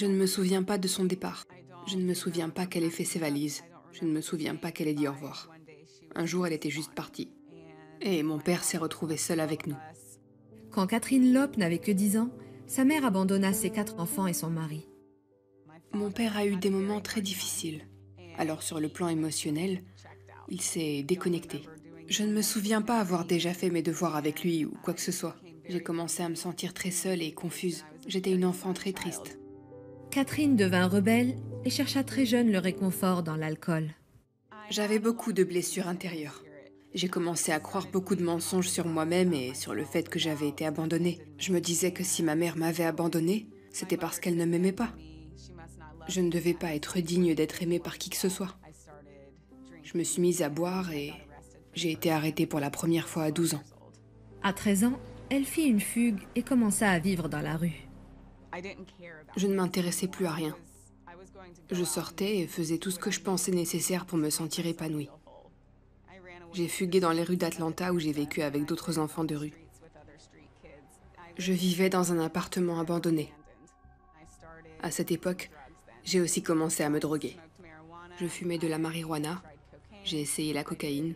Je ne me souviens pas de son départ. Je ne me souviens pas qu'elle ait fait ses valises. Je ne me souviens pas qu'elle ait dit au revoir. Un jour, elle était juste partie. Et mon père s'est retrouvé seul avec nous. Quand Catherine Lopp n'avait que 10 ans, sa mère abandonna ses 4 enfants et son mari. Mon père a eu des moments très difficiles. Alors sur le plan émotionnel, il s'est déconnecté. Je ne me souviens pas avoir déjà fait mes devoirs avec lui ou quoi que ce soit. J'ai commencé à me sentir très seule et confuse. J'étais une enfant très triste. Catherine devint rebelle et chercha très jeune le réconfort dans l'alcool. J'avais beaucoup de blessures intérieures. J'ai commencé à croire beaucoup de mensonges sur moi-même et sur le fait que j'avais été abandonnée. Je me disais que si ma mère m'avait abandonnée, c'était parce qu'elle ne m'aimait pas. Je ne devais pas être digne d'être aimée par qui que ce soit. Je me suis mise à boire et j'ai été arrêtée pour la première fois à 12 ans. À 13 ans, elle fit une fugue et commença à vivre dans la rue. Je ne m'intéressais plus à rien. Je sortais et faisais tout ce que je pensais nécessaire pour me sentir épanouie. J'ai fugué dans les rues d'Atlanta où j'ai vécu avec d'autres enfants de rue. Je vivais dans un appartement abandonné. À cette époque, j'ai aussi commencé à me droguer. Je fumais de la marijuana, j'ai essayé la cocaïne,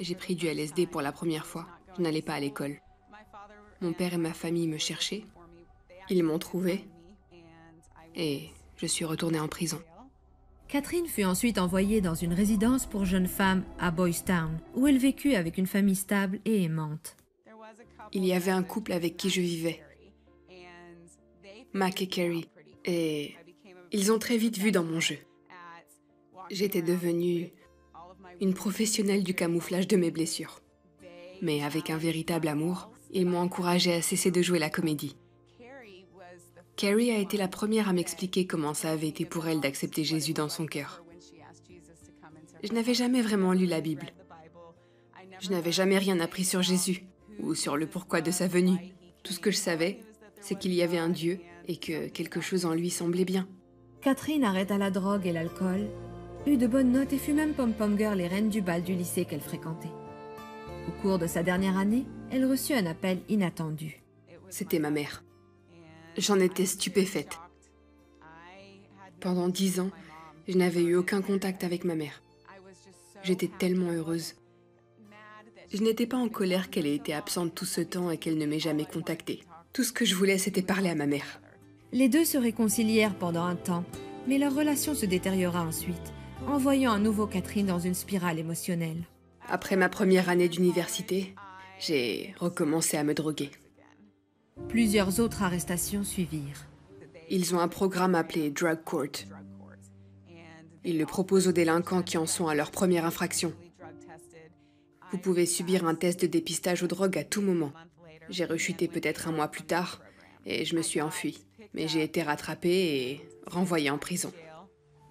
j'ai pris du LSD pour la première fois. Je n'allais pas à l'école. Mon père et ma famille me cherchaient. Ils m'ont trouvée et je suis retournée en prison. Catherine fut ensuite envoyée dans une résidence pour jeunes femmes à Boys Town, où elle vécut avec une famille stable et aimante. Il y avait un couple avec qui je vivais, Mac et Carrie, et ils ont très vite vu dans mon jeu. J'étais devenue une professionnelle du camouflage de mes blessures. Mais avec un véritable amour, ils m'ont encouragée à cesser de jouer la comédie. Carrie a été la première à m'expliquer comment ça avait été pour elle d'accepter Jésus dans son cœur. Je n'avais jamais vraiment lu la Bible. Je n'avais jamais rien appris sur Jésus ou sur le pourquoi de sa venue. Tout ce que je savais, c'est qu'il y avait un Dieu et que quelque chose en lui semblait bien. Catherine arrêta la drogue et l'alcool, eut de bonnes notes et fut même pom-pom girl et reine du bal du lycée qu'elle fréquentait. Au cours de sa dernière année, elle reçut un appel inattendu. C'était ma mère. J'en étais stupéfaite. Pendant 10 ans, je n'avais eu aucun contact avec ma mère. J'étais tellement heureuse. Je n'étais pas en colère qu'elle ait été absente tout ce temps et qu'elle ne m'ait jamais contactée. Tout ce que je voulais, c'était parler à ma mère. Les deux se réconcilièrent pendant un temps, mais leur relation se détériora ensuite, envoyant à nouveau Catherine dans une spirale émotionnelle. Après ma première année d'université, j'ai recommencé à me droguer. Plusieurs autres arrestations suivirent. Ils ont un programme appelé Drug Court. Ils le proposent aux délinquants qui en sont à leur première infraction. Vous pouvez subir un test de dépistage aux drogues à tout moment. J'ai rechuté peut-être un mois plus tard et je me suis enfuie. Mais j'ai été rattrapée et renvoyée en prison.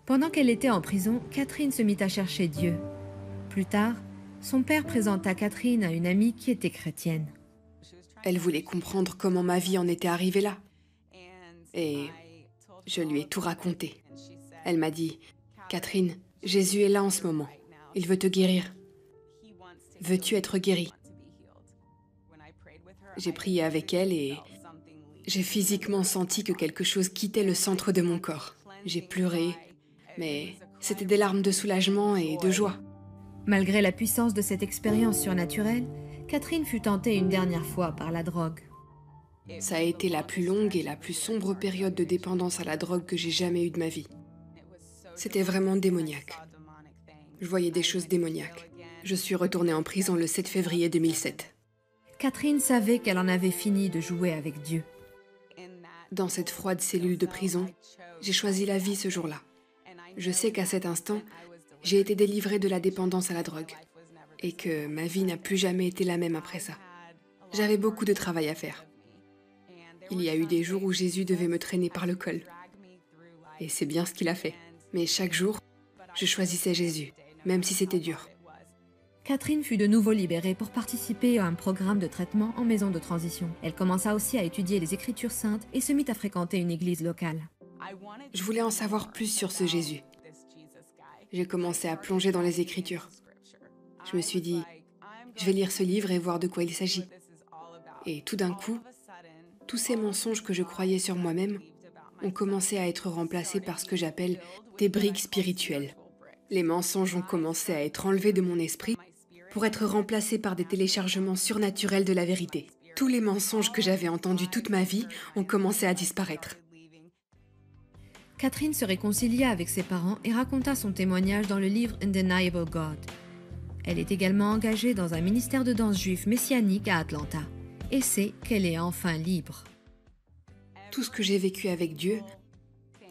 Pendant qu'elle était en prison, Catherine se mit à chercher Dieu. Plus tard, son père présenta Catherine à une amie qui était chrétienne. Elle voulait comprendre comment ma vie en était arrivée là. Et je lui ai tout raconté. Elle m'a dit, « Catherine, Jésus est là en ce moment. Il veut te guérir. Veux-tu être guérie ?» J'ai prié avec elle et j'ai physiquement senti que quelque chose quittait le centre de mon corps. J'ai pleuré, mais c'était des larmes de soulagement et de joie. Malgré la puissance de cette expérience surnaturelle, Catherine fut tentée une dernière fois par la drogue. Ça a été la plus longue et la plus sombre période de dépendance à la drogue que j'ai jamais eue de ma vie. C'était vraiment démoniaque. Je voyais des choses démoniaques. Je suis retournée en prison le 7 février 2007. Catherine savait qu'elle en avait fini de jouer avec Dieu. Dans cette froide cellule de prison, j'ai choisi la vie ce jour-là. Je sais qu'à cet instant, j'ai été délivrée de la dépendance à la drogue et que ma vie n'a plus jamais été la même après ça. J'avais beaucoup de travail à faire. Il y a eu des jours où Jésus devait me traîner par le col. Et c'est bien ce qu'il a fait. Mais chaque jour, je choisissais Jésus, même si c'était dur. Catherine fut de nouveau libérée pour participer à un programme de traitement en maison de transition. Elle commença aussi à étudier les Écritures saintes et se mit à fréquenter une église locale. Je voulais en savoir plus sur ce Jésus. J'ai commencé à plonger dans les Écritures. Je me suis dit, je vais lire ce livre et voir de quoi il s'agit. Et tout d'un coup, tous ces mensonges que je croyais sur moi-même ont commencé à être remplacés par ce que j'appelle des briques spirituelles. Les mensonges ont commencé à être enlevés de mon esprit pour être remplacés par des téléchargements surnaturels de la vérité. Tous les mensonges que j'avais entendus toute ma vie ont commencé à disparaître. Catherine se réconcilia avec ses parents et raconta son témoignage dans le livre Undeniable God. Elle est également engagée dans un ministère de danse juif messianique à Atlanta et sait qu'elle est enfin libre. Tout ce que j'ai vécu avec Dieu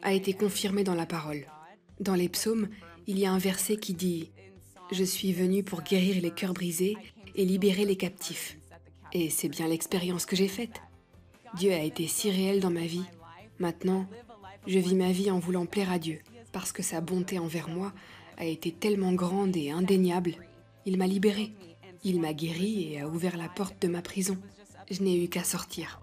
a été confirmé dans la parole. Dans les psaumes, il y a un verset qui dit « Je suis venu pour guérir les cœurs brisés et libérer les captifs ». Et c'est bien l'expérience que j'ai faite. Dieu a été si réel dans ma vie. Maintenant, je vis ma vie en voulant plaire à Dieu, parce que sa bonté envers moi a été tellement grande et indéniable. Il m'a libérée, il m'a guérie et a ouvert la porte de ma prison. Je n'ai eu qu'à sortir.